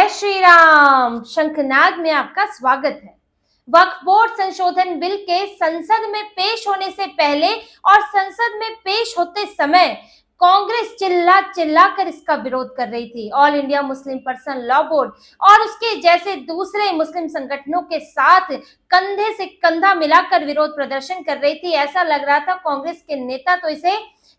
जय श्री राम। शंखनाद में आपका स्वागत है। वक्फ बोर्ड संशोधन बिल के संसद में पेश होने से पहले और संसद में पेश होते समय कांग्रेस चिल्ला चिल्ला कर इसका विरोध कर रही थी। All India Muslim person law board और उसके जैसे दूसरे मुस्लिम संगठनों के साथ कंधे से कंधा मिलाकर विरोध प्रदर्शन कर रही थी। ऐसा लग रहा था कांग्रेस के नेता तो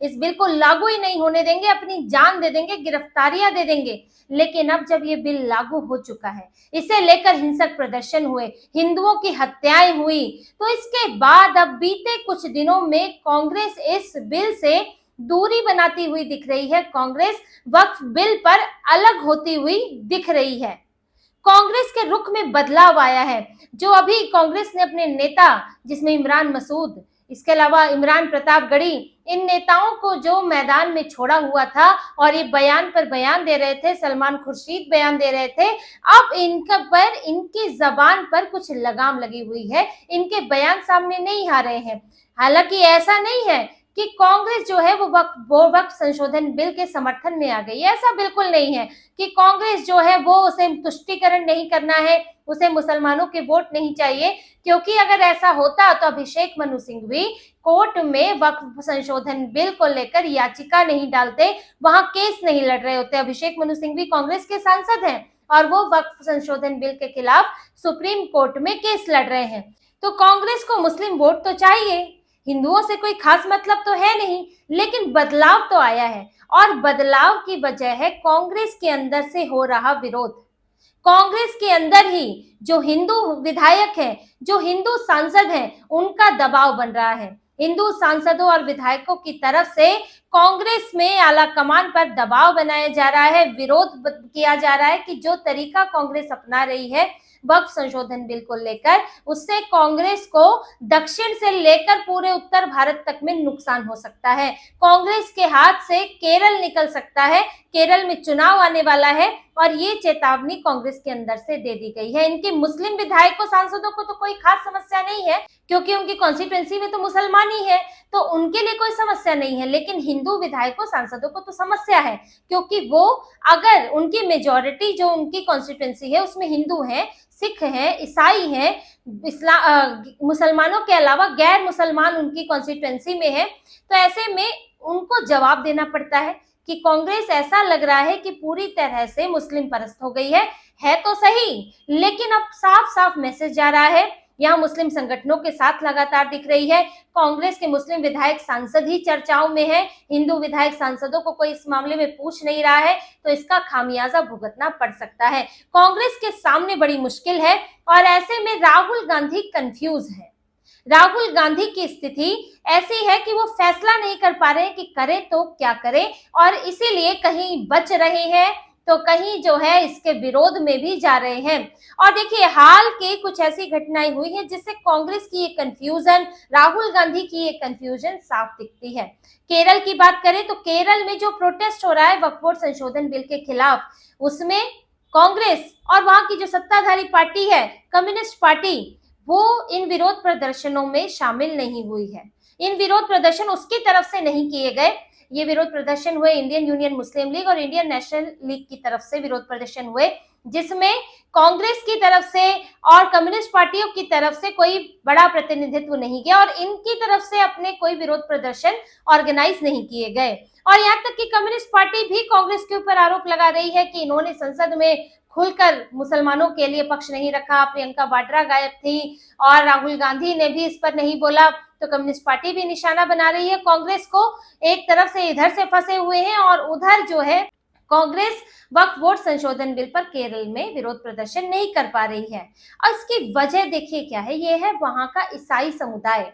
इस बिल को लागू ही नहीं होने देंगे, अपनी जान दे देंगे, गिरफ्तारियां दे देंगे। लेकिन अब जब ये बिल लागू हो चुका है, इसे लेकर हिंसक प्रदर्शन हुए, हिंदुओं की हत्याएं हुई, तो इसके बाद अब बीते कुछ दिनों में कांग्रेस इस बिल से दूरी बनाती हुई दिख रही है। कांग्रेस वक्फ बिल पर अलग होती हुई दिख रही है। कांग्रेस के रुख में बदलाव आया है। जो अभी कांग्रेस ने अपने नेता, जिसमें इमरान मसूद, इसके अलावा इमरान प्रताप गढ़ी, इन नेताओं को जो मैदान में छोड़ा हुआ था और ये बयान पर बयान दे रहे थे, सलमान खुर्शीद बयान दे रहे थे, अब इनकी जबान पर कुछ लगाम लगी हुई है। इनके बयान सामने नहीं आ रहे हैं। हालांकि ऐसा नहीं है कि कांग्रेस जो है वो वक्फ संशोधन बिल के समर्थन में आ गई है। ऐसा बिल्कुल नहीं है कि कांग्रेस जो है वो उसे तुष्टीकरण नहीं करना है, उसे मुसलमानों के वोट नहीं चाहिए, क्योंकि अगर ऐसा होता तो अभिषेक मनु सिंह भी कोर्ट में वक्फ संशोधन बिल को लेकर याचिका नहीं डालते, वहां केस नहीं लड़ रहे होते। अभिषेक मनु सिंह भी कांग्रेस के सांसद हैं और वो वक्फ संशोधन बिल के खिलाफ सुप्रीम कोर्ट में केस लड़ रहे हैं। तो कांग्रेस को मुस्लिम वोट तो चाहिए, हिंदुओं से कोई खास मतलब तो है नहीं, लेकिन बदलाव तो आया है और बदलाव की वजह है कांग्रेस के अंदर से हो रहा विरोध। कांग्रेस के अंदर ही जो हिंदू विधायक हैं, जो हिंदू सांसद हैं, उनका दबाव बन रहा है। हिंदू सांसदों और विधायकों की तरफ से कांग्रेस में आला कमान पर दबाव बनाया जा रहा है, विरोध किया जा रहा है कि जो तरीका कांग्रेस अपना रही है वक्फ संशोधन बिल को लेकर, उससे कांग्रेस को दक्षिण से लेकर पूरे उत्तर भारत तक में नुकसान हो सकता है। कांग्रेस के हाथ से केरल निकल सकता है। केरल में चुनाव आने वाला है और ये चेतावनी कांग्रेस के अंदर से दे दी गई है। इनके मुस्लिम विधायकों, सांसदों को तो कोई खास समस्या नहीं है, क्योंकि उनकी कॉन्स्टिट्यूएंसी में तो मुसलमान ही है, तो उनके लिए कोई समस्या नहीं है। लेकिन हिंदू विधायकों, सांसदों को तो समस्या है, क्योंकि वो अगर उनकी मेजॉरिटी जो उनकी कॉन्स्टिट्यूएंसी है उसमें हिंदू है, सिख हैं, ईसाई हैं, मुसलमानों के अलावा गैर मुसलमान उनकी कॉन्स्टिट्यूएंसी में है, तो ऐसे में उनको जवाब देना पड़ता है कि कांग्रेस ऐसा लग रहा है कि पूरी तरह से मुस्लिम परस्त हो गई है तो सही, लेकिन अब साफ साफ मैसेज जा रहा है। यहाँ मुस्लिम संगठनों के साथ लगातार दिख रही है। कांग्रेस के मुस्लिम विधायक सांसद ही चर्चाओं में है, हिंदू विधायक सांसदों को कोई इस मामले में पूछ नहीं रहा है, तो इसका खामियाजा भुगतना पड़ सकता है। कांग्रेस के सामने बड़ी मुश्किल है और ऐसे में राहुल गांधी कंफ्यूज है। राहुल गांधी की स्थिति ऐसी है कि वो फैसला नहीं कर पा रहे हैं कि करे तो क्या करे, और इसीलिए कहीं बच रहे हैं तो कहीं जो है इसके विरोध में भी जा रहे हैं। और देखिए, हाल के कुछ ऐसी घटनाएं हुई हैं जिससे कांग्रेस की ये कंफ्यूजन, राहुल गांधी की ये कंफ्यूजन साफ दिखती है। केरल की बात करें तो केरल में जो प्रोटेस्ट हो रहा है वक्फ बोर्ड संशोधन बिल के खिलाफ, उसमें कांग्रेस और वहां की जो सत्ताधारी पार्टी है कम्युनिस्ट पार्टी, वो इन विरोध प्रदर्शनों में शामिल नहीं हुई है। इन विरोध प्रदर्शन उसकी तरफ से नहीं किए गए। ये विरोध प्रदर्शन हुए इंडियन यूनियन मुस्लिम लीग और इंडियन नेशनल लीग की तरफ से विरोध प्रदर्शन हुए, जिसमें कांग्रेस की तरफ से और कम्युनिस्ट पार्टियों की तरफ से कोई बड़ा प्रतिनिधित्व नहीं गया और इनकी तरफ से अपने कोई विरोध प्रदर्शन ऑर्गेनाइज नहीं किए गए। और यहाँ तक कि कम्युनिस्ट पार्टी भी कांग्रेस के ऊपर आरोप लगा रही है कि इन्होंने संसद में खुलकर मुसलमानों के लिए पक्ष नहीं रखा। प्रियंका वाड्रा गायब थी और राहुल गांधी ने भी इस पर नहीं बोला, तो कम्युनिस्ट पार्टी भी निशाना बना रही है कांग्रेस को। एक तरफ से इधर से फंसे हुए हैं और उधर जो है कांग्रेस वक्फ बोर्ड संशोधन बिल पर केरल में विरोध प्रदर्शन नहीं कर पा रही है। और इसकी वजह देखिए क्या है, ये है वहां का ईसाई समुदाय।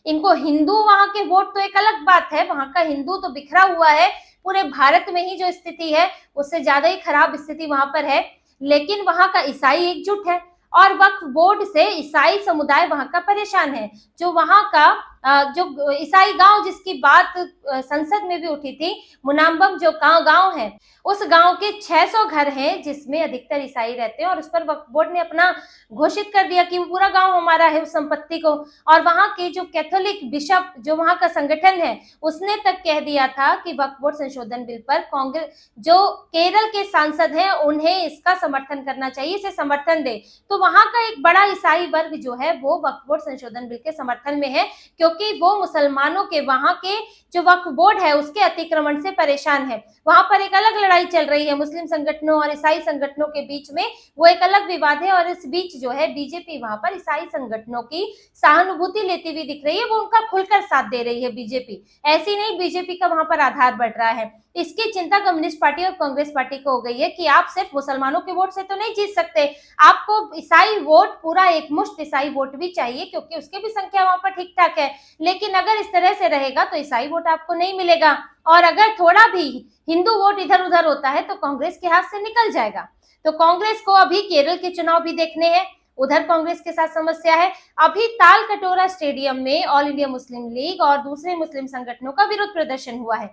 इनको हिंदू, वहां के वोट तो एक अलग बात है, वहां का हिंदू तो बिखरा हुआ है, पूरे भारत में ही जो स्थिति है उससे ज्यादा ही खराब स्थिति वहां पर है, लेकिन वहां का ईसाई एकजुट है और वक्फ बोर्ड से ईसाई समुदाय वहां का परेशान है। जो वहां का जो ईसाई गांव जिसकी बात संसद में भी उठी थी, मुनाम्बम जो गांव है, उस गांव के 600 घर हैं जिसमें अधिकतर ईसाई रहते हैं और उस पर वक्फ बोर्ड ने अपना घोषित कर दिया कि वो पूरा गांव हमारा है उस संपत्ति को। और वहां के जो कैथोलिक बिशप जो वहां का संगठन है उसने तक कह दिया था कि वक्फ बोर्ड संशोधन बिल पर कांग्रेस जो केरल के सांसद हैं उन्हें इसका समर्थन करना चाहिए, इसे समर्थन दे। तो वहां का एक बड़ा ईसाई वर्ग जो है वो वक्फ बोर्ड संशोधन बिल के समर्थन में है, क्योंकि वो मुसलमानों के वहां के जो वक्फ बोर्ड है उसके अतिक्रमण से परेशान है। वहां पर एक अलग लड़ाई चल रही है मुस्लिम संगठनों और ईसाई संगठनों के बीच में, वो एक अलग विवाद है। और इस बीच जो है बीजेपी वहां पर ईसाई संगठनों की सहानुभूति लेती हुई दिख रही है, वो उनका खुलकर साथ दे रही है बीजेपी। ऐसी नहीं, बीजेपी का वहां पर आधार बढ़ रहा है। इसकी चिंता कम्युनिस्ट पार्टी और कांग्रेस पार्टी को हो गई है कि आप सिर्फ मुसलमानों के वोट से तो नहीं जीत सकते, आपको ईसाई वोट, पूरा एकमुश्त ईसाई वोट भी चाहिए, क्योंकि उसकी भी संख्या वहां पर ठीक ठाक है। लेकिन अगर इस तरह से रहेगा तो ईसाई वोट आपको नहीं मिलेगा, और अगर थोड़ा भी हिंदू वोट इधर उधर होता है तो कांग्रेस के हाथ से निकल जाएगा। तो कांग्रेस को अभी केरल के चुनाव भी देखने हैं, उधर कांग्रेस के साथ समस्या है। अभी तालकटोरा स्टेडियम में ऑल इंडिया मुस्लिम लीग और दूसरे मुस्लिम संगठनों का विरोध प्रदर्शन हुआ है।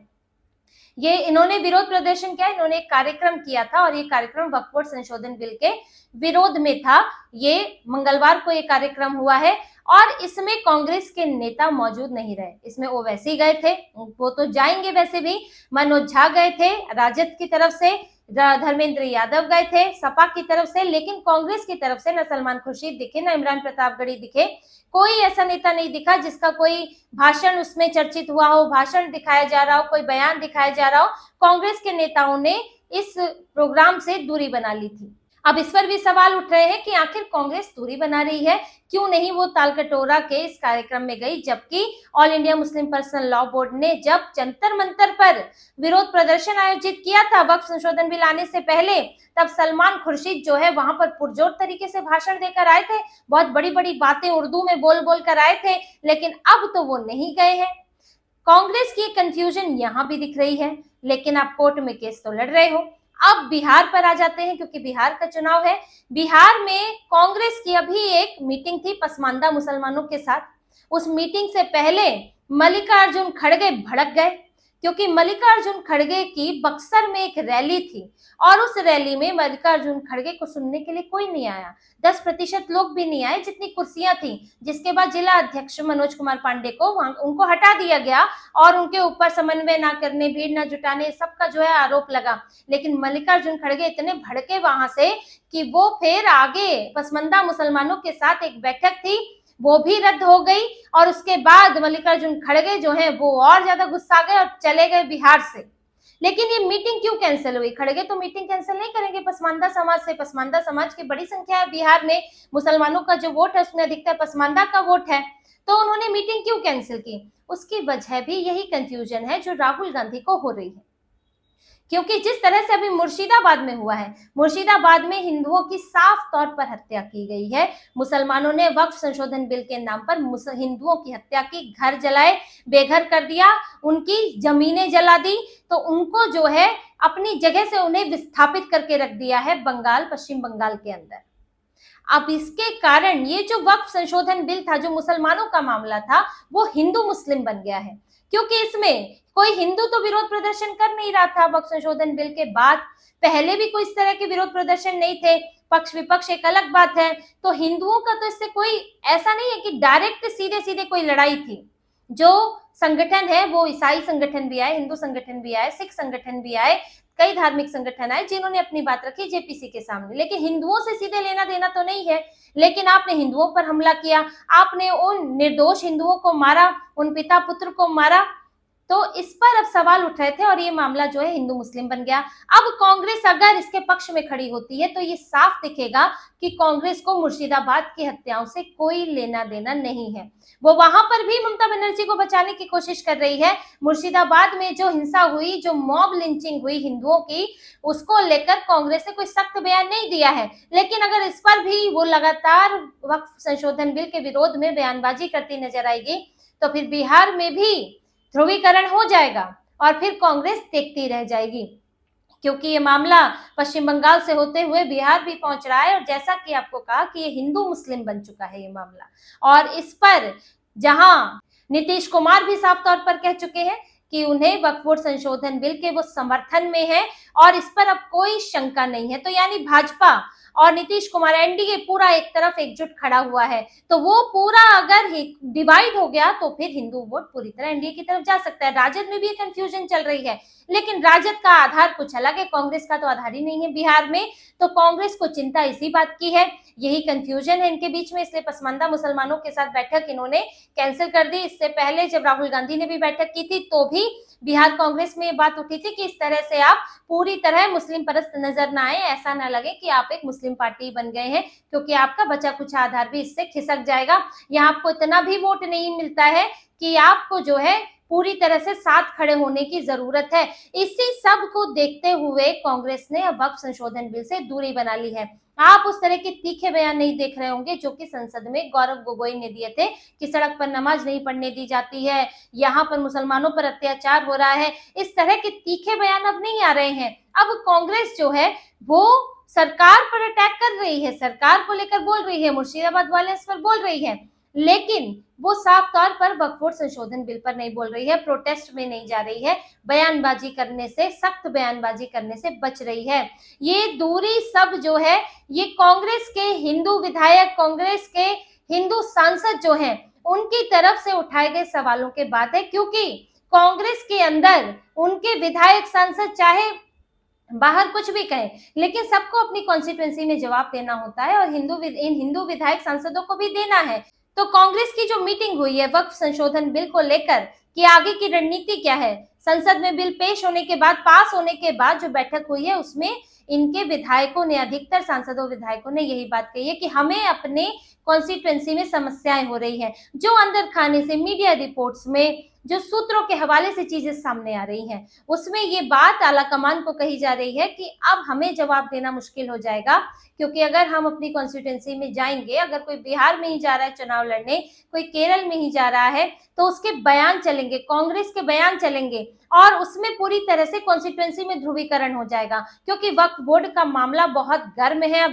ये इन्होंने विरोध प्रदर्शन किया, इन्होंने एक कार्यक्रम किया था और ये कार्यक्रम वक्फ बोर्ड संशोधन बिल के विरोध में था। ये मंगलवार को ये कार्यक्रम हुआ है और इसमें कांग्रेस के नेता मौजूद नहीं रहे, इसमें वो वैसे ही गए थे, वो तो जाएंगे वैसे भी। मनोज झा गए थे राजद की तरफ से, धर्मेंद्र यादव गए थे सपा की तरफ से, लेकिन कांग्रेस की तरफ से न सलमान खुर्शीद दिखे, न इमरान प्रतापगढ़ी दिखे। कोई ऐसा नेता नहीं दिखा जिसका कोई भाषण उसमें चर्चित हुआ हो, भाषण दिखाया जा रहा हो, कोई बयान दिखाया जा रहा हो। कांग्रेस के नेताओं ने इस प्रोग्राम से दूरी बना ली थी। अब इस पर भी सवाल उठ रहे हैं कि आखिर कांग्रेस दूरी बना रही है, क्यों नहीं वो तालकटोरा के इस कार्यक्रम में गई, जबकि all India Muslim personal law board ने जब जंतर मंतर पर विरोध प्रदर्शन आयोजित किया था वक्फ संशोधन बिल आने से पहले, तब सलमान खुर्शीद जो है वहां पर पुरजोर तरीके से भाषण देकर आए थे, बहुत बड़ी बड़ी बातें उर्दू में बोल बोल कर आए थे, लेकिन अब तो वो नहीं गए हैं। कांग्रेस की कंफ्यूजन यहाँ भी दिख रही है, लेकिन आप कोर्ट में केस तो लड़ रहे हो। अब बिहार पर आ जाते हैं, क्योंकि बिहार का चुनाव है। बिहार में कांग्रेस की अभी एक मीटिंग थी पसमानदा मुसलमानों के साथ। उस मीटिंग से पहले मल्लिकार्जुन खड़गे भड़क गए, क्योंकि मल्लिकार्जुन खड़गे की बक्सर में एक रैली थी और उस रैली में मल्लिकार्जुन खड़गे को सुनने के लिए कोई नहीं आया, 10% लोग भी नहीं आए जितनी कुर्सियां थी। जिसके बाद जिला अध्यक्ष मनोज कुमार पांडे को उनको हटा दिया गया और उनके ऊपर समन्वय ना करने, भीड़ ना जुटाने, सबका जो है आरोप लगा। लेकिन मल्लिकार्जुन खड़गे इतने भड़के वहां से कि वो फिर आगे पसमानदा मुसलमानों के साथ एक बैठक थी वो भी रद्द हो गई, और उसके बाद मल्लिकार्जुन खड़गे जो हैं वो और ज्यादा गुस्सा गए और चले गए बिहार से। लेकिन ये मीटिंग क्यों कैंसिल हुई? खड़गे तो मीटिंग कैंसिल नहीं करेंगे पसमानदा समाज से, पसमानदा समाज की बड़ी संख्या है बिहार में, मुसलमानों का जो वोट है उसमें अधिकतर पसमानदा का वोट है, तो उन्होंने मीटिंग क्यों कैंसिल की? उसकी वजह भी यही कंफ्यूजन है जो राहुल गांधी को हो रही है, क्योंकि जिस तरह से अभी मुर्शिदाबाद में हुआ है, मुर्शिदाबाद में हिंदुओं की साफ तौर पर हत्या की गई है। मुसलमानों ने वक्फ संशोधन बिल के नाम पर हिंदुओं की हत्या की, घर जलाए, बेघर कर दिया, उनकी जमीनें जला दी, तो उनको जो है अपनी जगह से उन्हें विस्थापित करके रख दिया है बंगाल, पश्चिम बंगाल के अंदर। अब इसके कारण ये जो वक्फ संशोधन बिल था, जो मुसलमानों का मामला था, वो हिंदू मुस्लिम बन गया है, क्योंकि इसमें कोई हिंदू तो विरोध प्रदर्शन कर नहीं रहा था वक्फ संशोधन बिल के बाद, पहले भी कोई इस तरह के विरोध प्रदर्शन नहीं थे, पक्ष विपक्ष एक अलग बात है। तो हिंदुओं का तो इससे कोई ऐसा नहीं है कि डायरेक्ट सीधे सीधे कोई लड़ाई थी। जो संगठन है वो ईसाई संगठन भी आए, हिंदू संगठन भी आए, सिख संगठन भी आए, कई धार्मिक संगठन आए जिन्होंने अपनी बात रखी जेपीसी के सामने, लेकिन हिंदुओं से सीधे लेना देना तो नहीं है। लेकिन आपने हिंदुओं पर हमला किया, आपने उन निर्दोष हिंदुओं को मारा, उन पिता पुत्र को मारा, तो इस पर अब सवाल उठ रहे थे और ये मामला जो है हिंदू मुस्लिम बन गया। अब कांग्रेस अगर इसके पक्ष में खड़ी होती है तो ये साफ दिखेगा कि कांग्रेस को मुर्शिदाबाद की हत्याओं से कोई लेना देना नहीं है। वो वहां पर भी ममता बनर्जी को बचाने की कोशिश कर रही है। मुर्शिदाबाद में जो हिंसा हुई, जो मॉब लिंचिंग हुई हिंदुओं की, उसको लेकर कांग्रेस ने कोई सख्त बयान नहीं दिया है, लेकिन अगर इस पर भी वो लगातार वक्फ संशोधन बिल के विरोध में बयानबाजी करती नजर आएगी तो फिर बिहार में भी ध्रुवीकरण हो जाएगा और फिर कांग्रेस देखती रह जाएगी, क्योंकि ये मामला पश्चिम बंगाल से होते हुए बिहार भी पहुंच रहा है। और जैसा कि आपको कहा कि ये हिंदू मुस्लिम बन चुका है ये मामला, और इस पर जहां नीतीश कुमार भी साफ तौर पर कह चुके हैं कि उन्हें वक्फ बोर्ड संशोधन बिल के वो समर्थन में है और इस पर अब कोई शंका नहीं है। तो यानी भाजपा और नीतीश कुमार एनडीए पूरा एक तरफ एकजुट खड़ा हुआ है, तो वो पूरा अगर डिवाइड हो गया तो फिर हिंदू वोट पूरी तरह एनडीए की तरफ जा सकता है। राजद में भी कंफ्यूजन चल रही है, लेकिन राजद का आधार कुछ अलग है, कांग्रेस का तो आधार ही नहीं है बिहार में। तो कांग्रेस को चिंता इसी बात की है, यही कंफ्यूजन है इनके बीच में, इसलिए पसमानदा मुसलमानों के साथ बैठक इन्होंने कैंसिल कर दी। इससे पहले जब राहुल गांधी ने भी बैठक की थी तो भी बिहार कांग्रेस में ये बात उठी थी कि इस तरह से आप पूरी तरह मुस्लिम परस्त नजर ना आए, ऐसा ना लगे कि आप एक मुस्लिम पार्टी बन गए हैं, क्योंकि आपका बचा कुछ आधार भी इससे खिसक जाएगा। यहाँ आपको इतना भी वोट नहीं मिलता है कि आपको जो है पूरी तरह से साथ खड़े होने की जरूरत है। इसी सब को देखते हुए कांग्रेस ने अब वक्फ संशोधन बिल से दूरी बना ली है। आप उस तरह के तीखे बयान नहीं देख रहे होंगे जो कि संसद में गौरव गोगोई ने दिए थे कि सड़क पर नमाज नहीं पढ़ने दी जाती है, यहाँ पर मुसलमानों पर अत्याचार हो रहा है। इस तरह के तीखे बयान अब नहीं आ रहे हैं। अब कांग्रेस जो है वो सरकार पर अटैक कर रही है, सरकार को लेकर बोल रही है, मुर्शिदाबाद वाले इस पर बोल रही है, लेकिन वो साफ तौर पर वक्फ बोर्ड संशोधन बिल पर नहीं बोल रही है, प्रोटेस्ट में नहीं जा रही है, बयानबाजी करने से, सख्त बयानबाजी करने से बच रही है। ये दूरी सब जो है ये कांग्रेस के हिंदू विधायक, कांग्रेस के हिंदू सांसद जो हैं उनकी तरफ से उठाए गए सवालों के बात है, क्योंकि कांग्रेस के अंदर उनके विधायक सांसद चाहे बाहर कुछ भी कहें, लेकिन सबको अपनी कॉन्स्टिट्यूएंसी में जवाब देना होता है और इन हिंदू विधायक सांसदों को भी देना है। तो कांग्रेस की जो मीटिंग हुई है वक्फ संशोधन बिल को लेकर कि आगे की रणनीति क्या है, संसद में बिल पेश होने के बाद, पास होने के बाद जो बैठक हुई है उसमें इनके विधायकों ने, अधिकतर सांसदों विधायकों ने यही बात कही है कि हमें अपने कॉन्स्टिट्यूएंसी में समस्याएं हो रही हैं, जो अंदर खाने से मीडिया रिपोर्ट्स में जो सूत्रों के हवाले से चीजें सामने आ रही हैं उसमें ये बात आला कमान को कही जा रही है कि अब हमें जवाब देना मुश्किल हो जाएगा, क्योंकि अगर हम अपनी कॉन्स्टिट्यूएंसी में जाएंगे, अगर कोई बिहार में ही जा रहा है चुनाव लड़ने, कोई केरल में ही जा रहा है, तो उसके बयान चलेंगे, कांग्रेस के बयान चलेंगे और उसमें पूरी तरह से कॉन्स्टिट्यूएंसी में ध्रुवीकरण हो जाएगा, क्योंकि वक्फ बोर्ड का मामला बहुत गर्म है,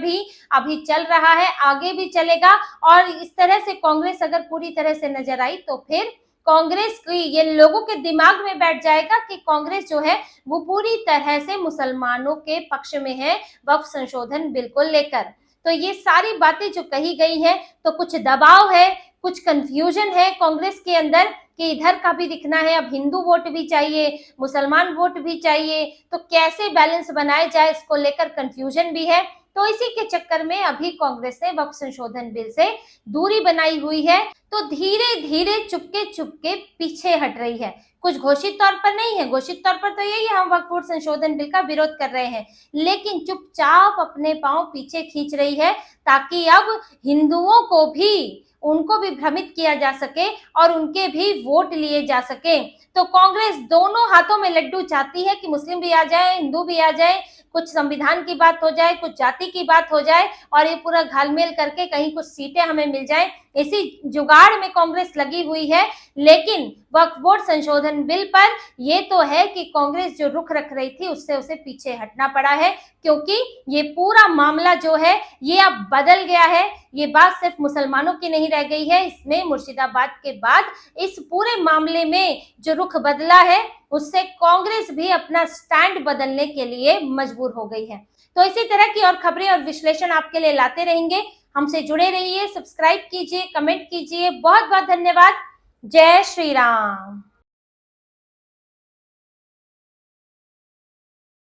अभी चल रहा है, आगे भी चलेगा। और इस तरह से कांग्रेस अगर पूरी तरह से नजर आई तो फिर कांग्रेस की ये लोगों के दिमाग में बैठ जाएगा कि कांग्रेस जो है वो पूरी तरह से मुसलमानों के पक्ष में है वक्फ संशोधन बिल को लेकर। तो ये सारी बातें जो कही गई हैं, तो कुछ दबाव है, कुछ कंफ्यूजन है कांग्रेस के अंदर कि इधर का भी दिखना है, अब हिंदू वोट भी चाहिए, मुसलमान वोट भी चाहिए, तो कैसे बैलेंस बनाया जाए इसको लेकर कंफ्यूजन भी है। तो इसी के चक्कर में अभी कांग्रेस ने वक्फ संशोधन बिल से दूरी बनाई हुई है, तो धीरे धीरे चुपके चुपके पीछे हट रही है। कुछ घोषित तौर पर नहीं है, घोषित तौर पर तो यही है हम वक्फ बोर्ड संशोधन बिल का विरोध कर रहे हैं, लेकिन चुपचाप अपने पांव पीछे खींच रही है ताकि अब हिंदुओं को भी, उनको भी भ्रमित किया जा सके और उनके भी वोट लिए जा सके। तो कांग्रेस दोनों हाथों में लड्डू चाहती है कि मुस्लिम भी आ जाए, हिंदू भी आ जाए, कुछ संविधान की बात हो जाए, कुछ जाति की बात हो जाए और ये पूरा घालमेल करके कहीं कुछ सीटें हमें मिल जाए, इसी जुगाड़ में कांग्रेस लगी हुई है। लेकिन वक्फ बोर्ड संशोधन बिल पर ये तो है कि कांग्रेस जो रुख रख रही थी उससे उसे पीछे हटना पड़ा है, क्योंकि ये पूरा मामला जो है ये अब बदल गया है। ये बात सिर्फ मुसलमानों की नहीं रह गई है, इसमें मुर्शिदाबाद के बाद इस पूरे मामले में जो रुख बदला है उससे कांग्रेस भी अपना स्टैंड बदलने के लिए मजबूर हो गई है। तो इसी तरह की और खबरें और विश्लेषण आपके लिए लाते रहेंगे, हमसे जुड़े रहिए, सब्सक्राइब कीजिए, कमेंट कीजिए। बहुत बहुत धन्यवाद। जय श्री राम।